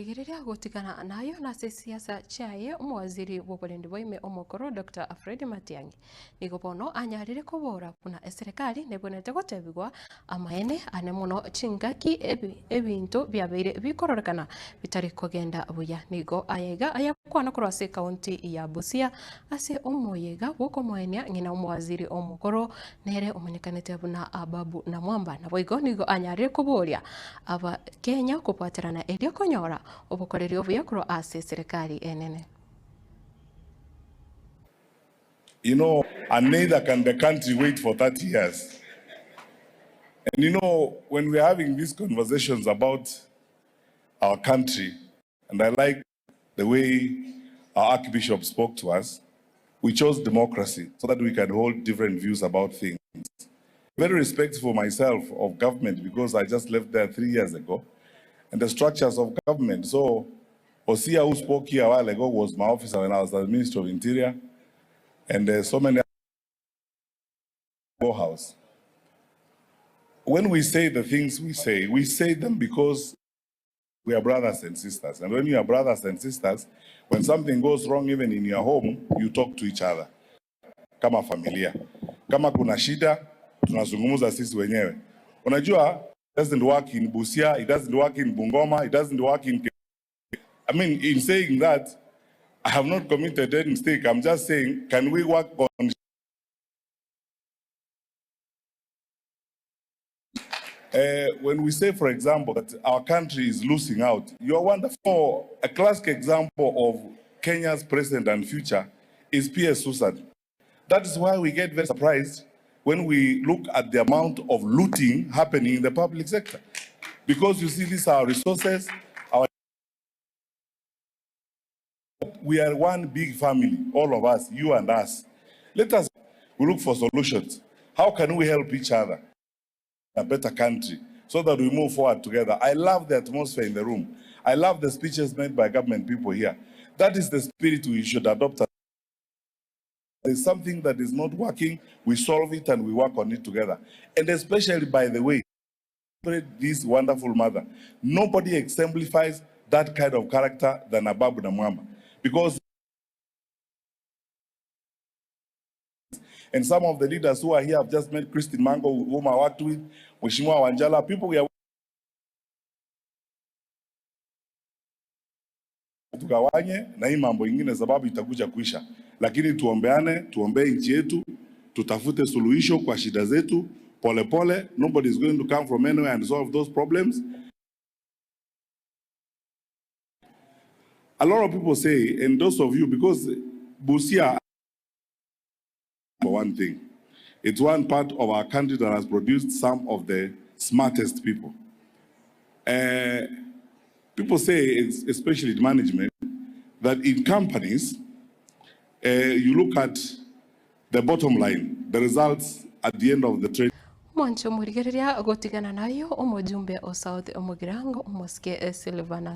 murigereria gutigana nayo na siasa chaye umwaziri w'uburendi bw'ime omukuru Dr. Matiang'i nigo bono anyarire kubora kuna serikali nebonete gotebigwa amaene ane muno chingaki ebintu byabeire bikororokana bitari kugenda buya nigo ayega ayakwana kurwase county ya Busia ase omoyega wokomwenia ngina umwaziri omukuru nere umenyekanete buna ababu na mwamba na boigo nigo anyarire kuboria aba Kenya kupatirana elio konyora obukoreri obuya kuro ase serikali enene. You know, and neither can the country wait for 30 years. And you know, when we're having these conversations about our country, and I like the way our Archbishop spoke to us, we chose democracy so that we can hold different views about things. Very respectful myself of government because I just left there 3 years ago, and the structures of government. So, Osia, who spoke here a while ago, was my officer when I was the Minister of Interior, and so many house. When we say the things we say them because we are brothers and sisters. And when you are brothers and sisters, when something goes wrong even in your home, you talk to each other. Kama familia. Kama kuna shida, tunazungumza sisi wenyewe. Unajua, it doesn't work in Busia, it doesn't work in Bungoma, it doesn't work in... I mean, in saying that, I have not committed any mistake. I'm just saying, can we work on... when we say, for example, that our country is losing out, you are wonderful. A classic example of Kenya's present and future is P.S. Susan. That is why we get very surprised when we look at the amount of looting happening in the public sector. Because you see, these are our resources. We are one big family, all of us, you and us. Let us look for solutions. How can we help each other? A better country, so that we move forward together. I love the atmosphere in the room. I love the speeches made by government people here. That is the spirit we should adopt. There's something that is not working, we solve it and we work on it together. And especially, by the way, this wonderful mother. Nobody exemplifies that kind of character than Ababu Namwamba. Because and some of the leaders who are here have just met Christine Mango, whom I worked with, Mheshimiwa Wanjala, people we are tukawanye na hii mambo ingine sababu itakuja kuisha. Lakini tuombeane, tuombee nchi yetu, tutafute suluhisho kwa shida zetu, pole pole. Nobody is going to come from anywhere and solve those problems. A lot of people say, and those of you, because Busia, for one thing, it's one part of our country that has produced some of the smartest people. People say, especially in management, that in companies, you look at the bottom line, the results at the end of the trade. Mwancho murigereria gotigana nayo omojumbe o South omogirango omoske Silvana